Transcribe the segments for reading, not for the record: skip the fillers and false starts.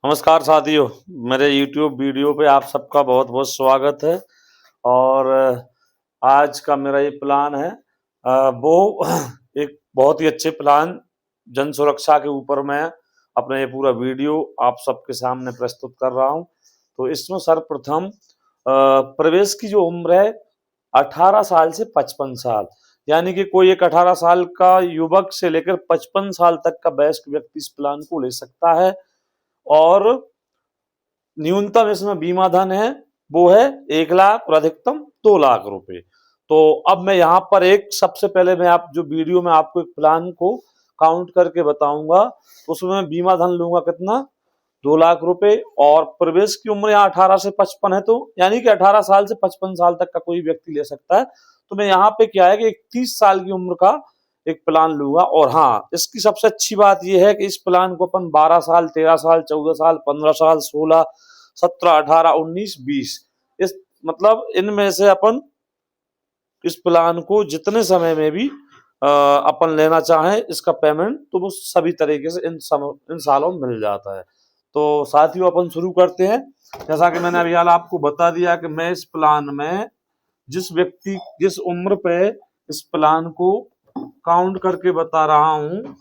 नमस्कार साथियों, मेरे YouTube वीडियो पे आप सबका बहुत बहुत स्वागत है। और आज का मेरा ये प्लान है वो एक बहुत ही अच्छे प्लान जन सुरक्षा के ऊपर मैं अपना ये पूरा वीडियो आप सबके सामने प्रस्तुत कर रहा हूँ। तो इसमें सर्वप्रथम प्रवेश की जो उम्र है 18 साल से 55 साल, यानी कि कोई एक 18 साल का युवक से लेकर 55 साल तक का वयस्क व्यक्ति इस प्लान को ले सकता है। और न्यूनतम इसमें बीमा धन है वो है 1 लाख और अधिकतम 2 लाख रुपए। तो अब मैं यहाँ पर एक सबसे पहले मैं आप जो वीडियो में आपको एक प्लान को काउंट करके बताऊंगा, उसमें मैं बीमा धन लूंगा कितना, 2 लाख रुपए। और प्रवेश की उम्र यहाँ 18 से 55 है, तो यानी कि 18 साल से 55 साल तक का कोई व्यक्ति ले सकता है। तो मैं यहाँ पे क्या है कि 30 साल की उम्र का एक प्लान लूंगा। और हाँ, इसकी सबसे अच्छी बात यह है कि इस प्लान को अपन 12 साल, 13 साल, 14 साल, 15 साल, 16, 17, 18, 19, 20, इस मतलब इनमें से अपन इस प्लान को जितने समय में भी अपन लेना चाहें, इसका पेमेंट तो वो सभी तरीके से इन सालों में मिल जाता है। तो साथियों, अपन शुरू करते हैं। जैसा कि मैंने अभी हाल आपको बता दिया कि मैं इस प्लान में जिस उम्र पे इस प्लान को काउंट करके बता रहा हूं,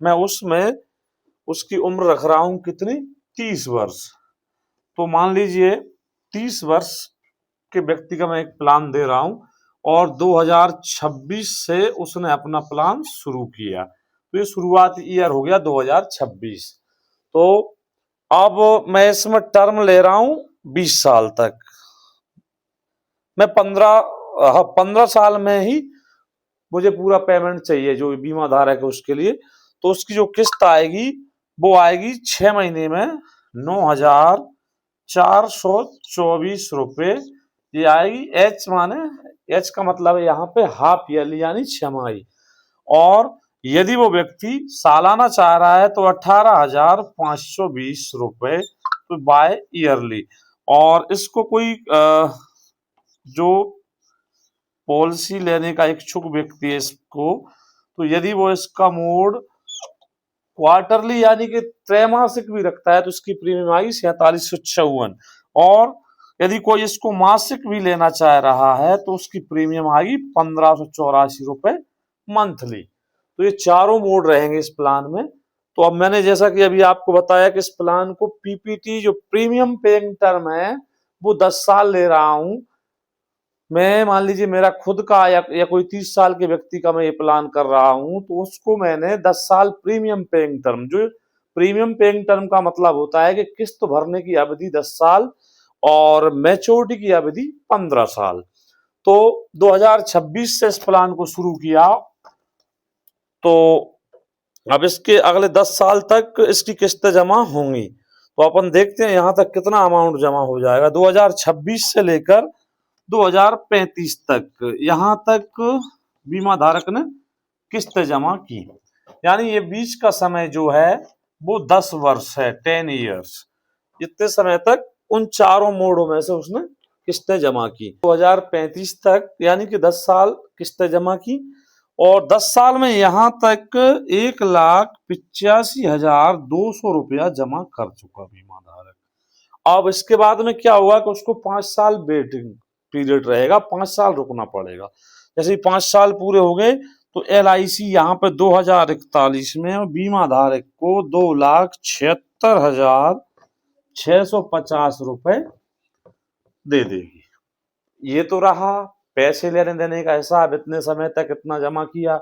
मैं उसमें उसकी उम्र रख रहा हूं कितनी, 30 वर्ष। तो मान लीजिए 30 वर्ष के व्यक्ति का मैं एक प्लान दे रहा हूं और 2026 से उसने अपना प्लान शुरू किया, तो ये शुरुआत ईयर हो गया 2026। तो अब मैं इसमें टर्म ले रहा हूं 20 साल तक। मैं 15 साल में ही मुझे पूरा पेमेंट चाहिए जो बीमा धारक है उसके लिए। तो उसकी जो किस्त आएगी वो आएगी 6 महीने में 9,424 रुपए ये आएगी। एच का मतलब है यहाँ पे हाफ ईयरली यानी छमाही। और यदि वो व्यक्ति सालाना चाह रहा है तो 18,520 रुपए तो बाय ईयरली। और इसको कोई जो पॉलिसी लेने का इच्छुक व्यक्ति है इसको, तो यदि वो इसका मोड क्वार्टरली यानी कि त्रैमासिक भी रखता है तो इसकी प्रीमियम आएगी 4754। और यदि कोई इसको मासिक भी लेना चाह रहा है तो उसकी प्रीमियम आएगी 1584 रुपए मंथली। तो ये चारों मोड रहेंगे इस प्लान में। तो अब मैंने जैसा कि अभी आपको बताया कि इस प्लान को पीपीटी जो प्रीमियम पेइंग टर्म है वो 10 साल ले रहा हूं मैं। मान लीजिए मेरा खुद का या कोई 30 साल के व्यक्ति का मैं ये प्लान कर रहा हूं, तो उसको मैंने 10 साल प्रीमियम पेइंग टर्म, जो प्रीमियम पेइंग टर्म का मतलब होता है कि किस्त भरने की अवधि 10 साल और मैच्योरिटी की अवधि 15 साल। तो 2026 से इस प्लान को शुरू किया, तो अब इसके अगले 10 साल तक इसकी किस्तें जमा होंगी। तो अपन देखते हैं यहां तक कितना अमाउंट जमा हो जाएगा। 2026 से लेकर 2035 तक यहां तक बीमा धारक ने किस्त जमा की, यानी ये बीच का समय जो है वो 10 वर्ष है, 10 ईयर्स। इतने समय तक उन चारों मोडों में से उसने किस्तें जमा की। 2035 तक यानी कि 10 साल किस्तें जमा की। और 10 साल में यहां तक 1,85,200 रुपया जमा कर चुका बीमा धारक। अब इसके बाद में क्या होगा कि उसको 5 साल वेटिंग पीरियड रहेगा, 5 साल रुकना पड़ेगा। जैसे ही 5 साल पूरे हो गए तो LIC यहाँ पे 2041 में बीमा धारक को 2,76,650 रुपए दे देगी। ये तो रहा पैसे लेने देने का हिसाब, इतने समय तक इतना जमा किया,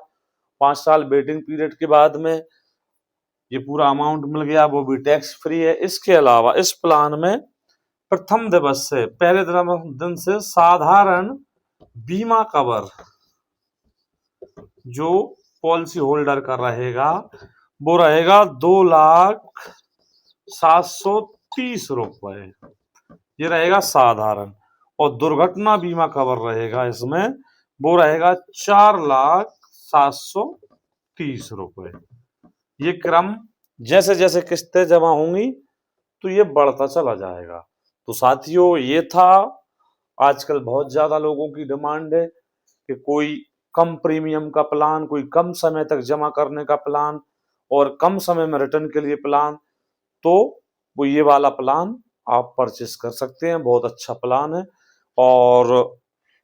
5 साल वेटिंग पीरियड के बाद में ये पूरा अमाउंट मिल गया, वो भी टैक्स फ्री है। इसके अलावा इस प्लान में प्रथम दिवस से पहले दिन से साधारण बीमा कवर जो पॉलिसी होल्डर का रहेगा वो रहेगा 2,730 रुपए, ये रहेगा साधारण। और दुर्घटना बीमा कवर रहेगा इसमें, वो रहेगा 4,730 रुपए। ये क्रम जैसे जैसे किस्तें जमा होंगी तो ये बढ़ता चला जाएगा। तो साथियों, ये था आजकल बहुत ज्यादा लोगों की डिमांड है कि कोई कम प्रीमियम का प्लान, कोई कम समय तक जमा करने का प्लान और कम समय में रिटर्न के लिए प्लान। तो वो ये वाला प्लान आप परचेस कर सकते हैं। बहुत अच्छा प्लान है और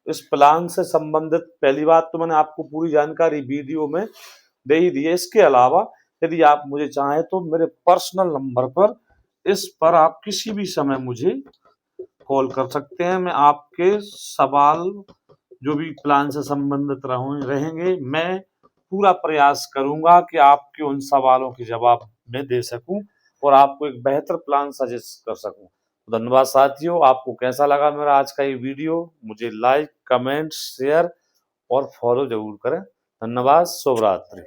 इस प्लान से संबंधित पहली बात तो मैंने आपको पूरी जानकारी वीडियो में दे ही दी है। इसके अलावा यदि आप मुझे चाहें तो मेरे पर्सनल नंबर पर इस पर आप किसी भी समय मुझे कॉल कर सकते हैं। मैं आपके सवाल जो भी प्लान से संबंधित रहेंगे, मैं पूरा प्रयास करूंगा कि आपके उन सवालों के जवाब मैं दे सकूं और आपको एक बेहतर प्लान सजेस्ट कर सकूं। तो धन्यवाद साथियों, आपको कैसा लगा मेरा आज का ये वीडियो? मुझे लाइक, कमेंट, शेयर और फॉलो जरूर करें। धन्यवाद। शुभ रात्रि।